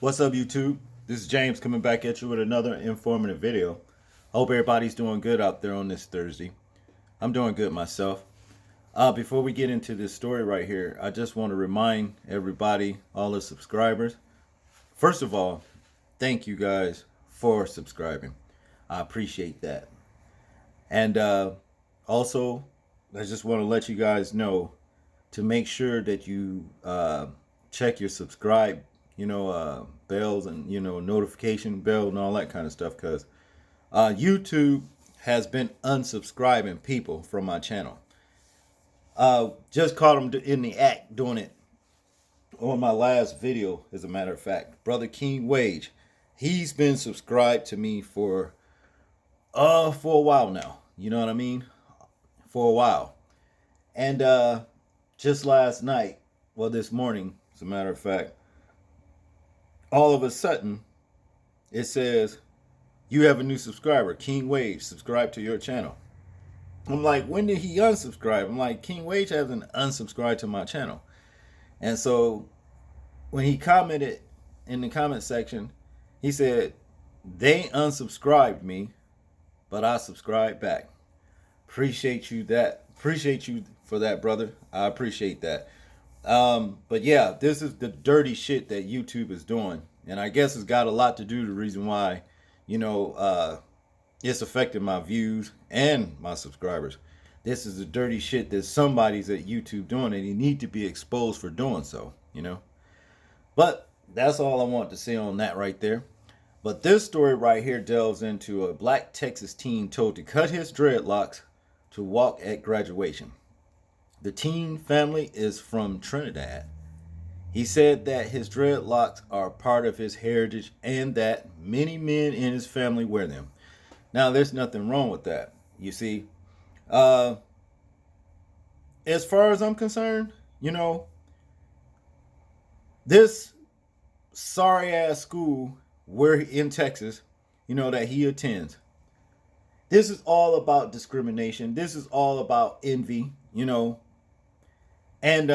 What's up, YouTube? This is James coming back at you with another informative video. Hope everybody's doing good out there on this Thursday. I'm doing good myself. Before we get into this story right here, I just want to remind everybody, all the subscribers, first of all, thank you guys for subscribing. I appreciate that. And also, I just want to let you guys know to make sure that you check your subscribe, bells and, notification bell and all that kind of stuff, because YouTube has been unsubscribing people from my channel. Just caught them in the act doing it on my last video, as a matter of fact. Brother King Wage, he's been subscribed to me for a while now. You know what I mean? For a while. And just last night, well, this morning, as a matter of fact, all of a sudden, it says, you have a new subscriber, King Wage, subscribe to your channel. I'm like, when did he unsubscribe? I'm like, King Wage hasn't unsubscribed to my channel. And so when he commented in the comment section, he said, they unsubscribed me, but I subscribed back. Appreciate you for that, brother. I appreciate that. But yeah, this is the dirty shit that YouTube is doing. And I guess it's got a lot to do with the reason why, it's affecting my views and my subscribers. This is the dirty shit that somebody's at YouTube doing, and you need to be exposed for doing so, But that's all I want to say on that right there. But this story right here delves into a black Texas teen told to cut his dreadlocks to walk at graduation. The teen family is from Trinidad. He said that his dreadlocks are part of his heritage and that many men in his family wear them. Now, there's nothing wrong with that. You see, as far as I'm concerned, this sorry ass school where in Texas, that he attends, this is all about discrimination. This is all about envy, and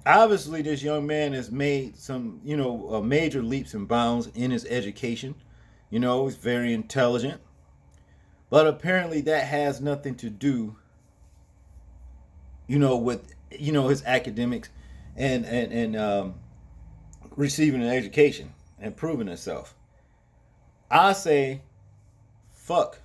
obviously this young man has made some, major leaps and bounds in his education. He's very intelligent, but apparently that has nothing to do, with, his academics and receiving an education and proving himself. I say, fuck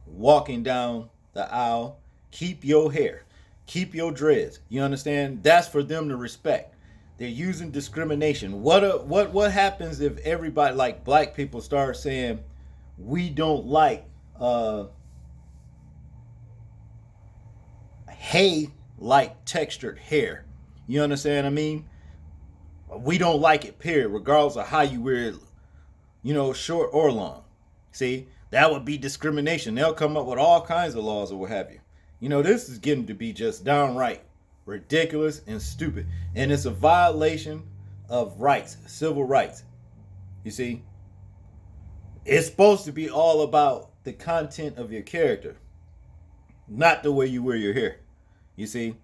walking down the aisle. Keep your hair. Keep your dreads. You understand? That's for them to respect. They're using discrimination. What happens if everybody, like black people, start saying we don't like hay-like textured hair? You understand what I mean? We don't like it, period, regardless of how you wear it, short or long. See, that would be discrimination. They'll come up with all kinds of laws or what have you. This is getting to be just downright ridiculous and stupid. And it's a violation of rights, civil rights. You see, it's supposed to be all about the content of your character, not the way you wear your hair. You see,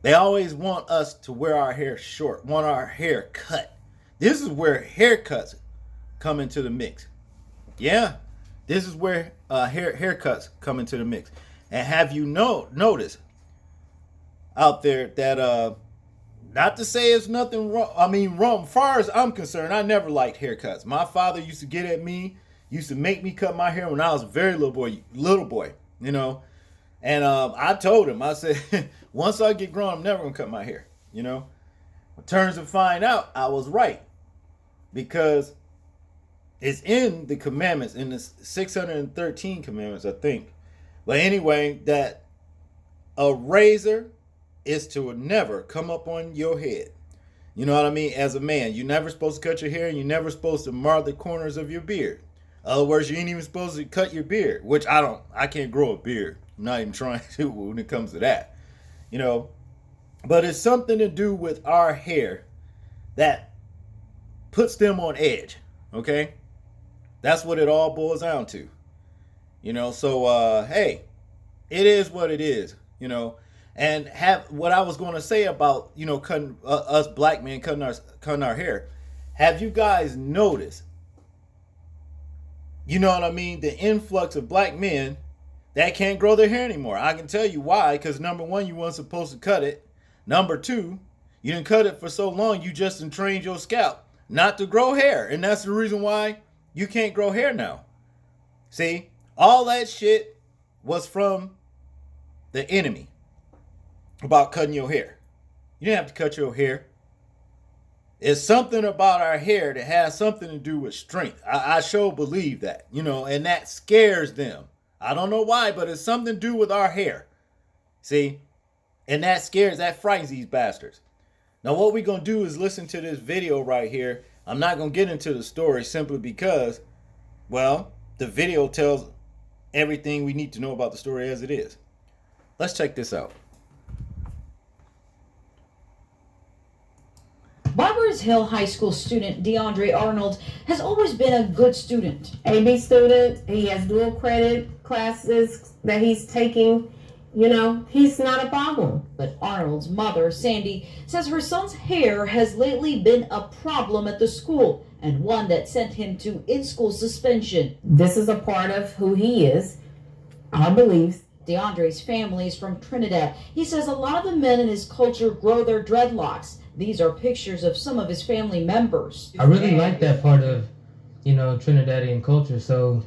they always want us to wear our hair short, want our hair cut. This is where haircuts come into the mix. Yeah, this is where haircuts come into the mix. And have you noticed out there that not to say it's nothing wrong. I mean, wrong. As far as I'm concerned, I never liked haircuts. My father used to get at me, used to make me cut my hair when I was a very little boy, And I told him, I said, once I get grown, I'm never gonna cut my hair. It turns to find out I was right, because it's in the commandments, in the 613 commandments, I think. But anyway, that a razor is to never come up on your head. You know what I mean? As a man, you're never supposed to cut your hair, and you're never supposed to mar the corners of your beard. In other words, you ain't even supposed to cut your beard, which I can't grow a beard. I'm not even trying to when it comes to that. But it's something to do with our hair that puts them on edge. Okay? That's what it all boils down to. So hey, it is what it is. And have what I was going to say about, cutting us black men cutting our hair. Have you guys noticed, you know what I mean, the influx of black men that can't grow their hair anymore? I can tell you why. Because number one, you weren't supposed to cut it. Number two, you didn't cut it for so long, you just trained your scalp not to grow hair. And that's the reason why you can't grow hair now. See, all that shit was from the enemy about cutting your hair. You didn't have to cut your hair. It's something about our hair that has something to do with strength. I sure believe that, and that scares them. I don't know why, but it's something to do with our hair. See? And that frightens these bastards. Now what we're going to do is listen to this video right here. I'm not going to get into the story simply because, well, the video tells everything we need to know about the story as it is. Let's check this out. Barbers Hill High School student DeAndre Arnold has always been a good student. AB student, he has dual credit classes that he's taking. He's not a problem. But Arnold's mother, Sandy, says her son's hair has lately been a problem at the school and one that sent him to in-school suspension. This is a part of who he is, our beliefs. DeAndre's family is from Trinidad. He says a lot of the men in his culture grow their dreadlocks. These are pictures of some of his family members. I really like that part of, Trinidadian culture. So,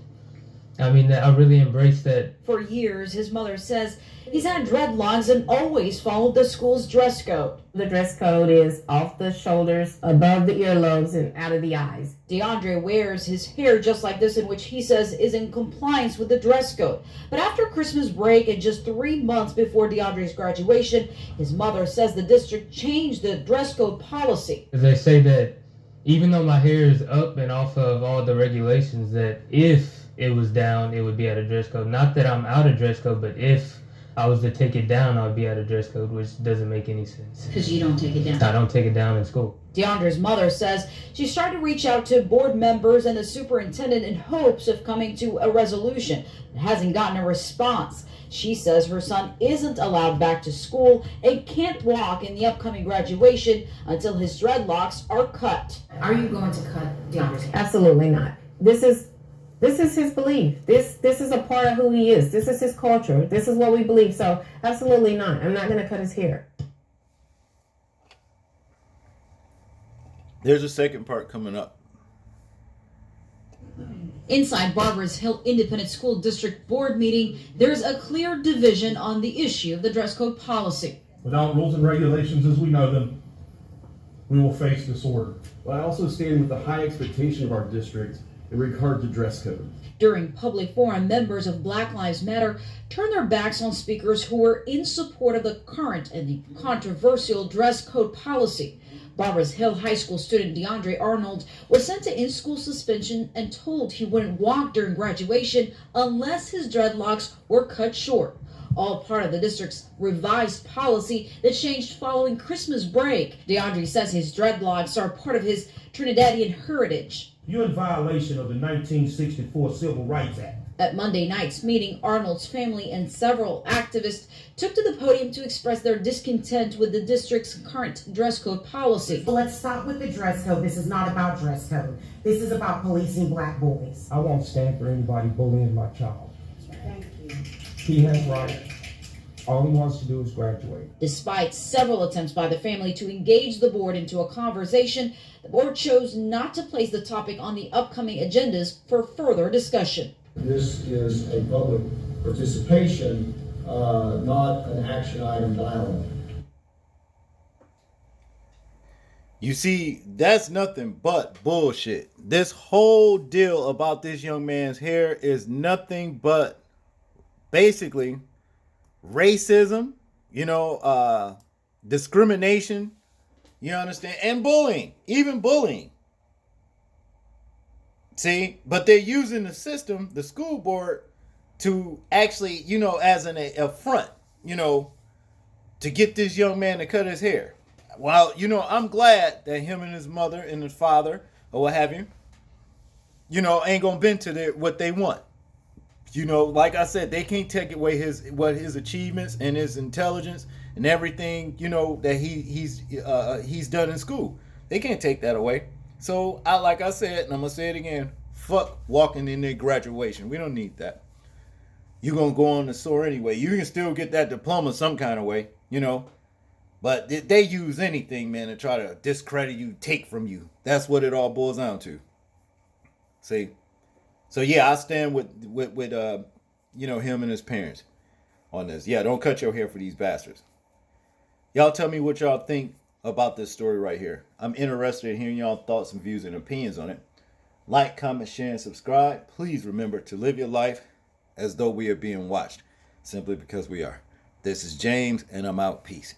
I really embrace that. For years, his mother says he's had dreadlocks and always followed the school's dress code. The dress code is off the shoulders, above the earlobes, and out of the eyes. DeAndre wears his hair just like this, in which he says is in compliance with the dress code. But after Christmas break and just 3 months before DeAndre's graduation, his mother says the district changed the dress code policy. They say that even though my hair is up and off of all the regulations, that if it was down, it would be out of dress code. Not that I'm out of dress code, but if I was to take it down, I would be out of dress code, which doesn't make any sense. Because you don't take it down. I don't take it down in school. DeAndre's mother says she's tried to reach out to board members and the superintendent in hopes of coming to a resolution, but hasn't gotten a response. She says her son isn't allowed back to school and can't walk in the upcoming graduation until his dreadlocks are cut. Are you going to cut DeAndre's hair? Absolutely not. This is his belief. This is a part of who he is. This is his culture. This is what we believe. So absolutely not. I'm not going to cut his hair. There's a second part coming up. Inside Barbers Hill Independent School District Board meeting, there's a clear division on the issue of the dress code policy. Without rules and regulations as we know them, we will face disorder. But I also stand with the high expectation of our district in regard to dress code. During public forum, members of Black Lives Matter turned their backs on speakers who were in support of the current and the controversial dress code policy. Barbers Hill High School student DeAndre Arnold was sent to in-school suspension and told he wouldn't walk during graduation unless his dreadlocks were cut short. All part of the district's revised policy that changed following Christmas break. DeAndre says his dreadlocks are part of his Trinidadian heritage. You're in violation of the 1964 Civil Rights Act. At Monday night's meeting, Arnold's family and several activists took to the podium to express their discontent with the district's current dress code policy. Well, let's stop with the dress code. This is not about dress code. This is about policing black boys. I won't stand for anybody bullying my child. Thank you. He has rights. All he wants to do is graduate. Despite several attempts by the family to engage the board into a conversation, the board chose not to place the topic on the upcoming agendas for further discussion. This is a public participation, not an action item dialogue. You see, that's nothing but bullshit. This whole deal about this young man's hair is nothing but basically racism, discrimination, you understand, and bullying, even bullying. See, but they're using the system, the school board, to actually, as an affront, to get this young man to cut his hair. Well, I'm glad that him and his mother and his father, or what have you, ain't gonna bend to what they want. like I said, they can't take away his achievements and his intelligence and everything, that he's done in school. They can't take that away. So like I said, and I'm gonna say it again, fuck walking in their graduation. We don't need that. You're gonna go on the SOAR anyway. You can still get that diploma some kind of way, But they use anything, man, to try to discredit you, take from you. That's what it all boils down to. See? So yeah, I stand with him and his parents on this. Yeah, don't cut your hair for these bastards. Y'all tell me what y'all think about this story right here. I'm interested in hearing y'all thoughts and views and opinions on it. Like, comment, share, and subscribe. Please remember to live your life as though we are being watched, simply because we are. This is James, and I'm out. Peace.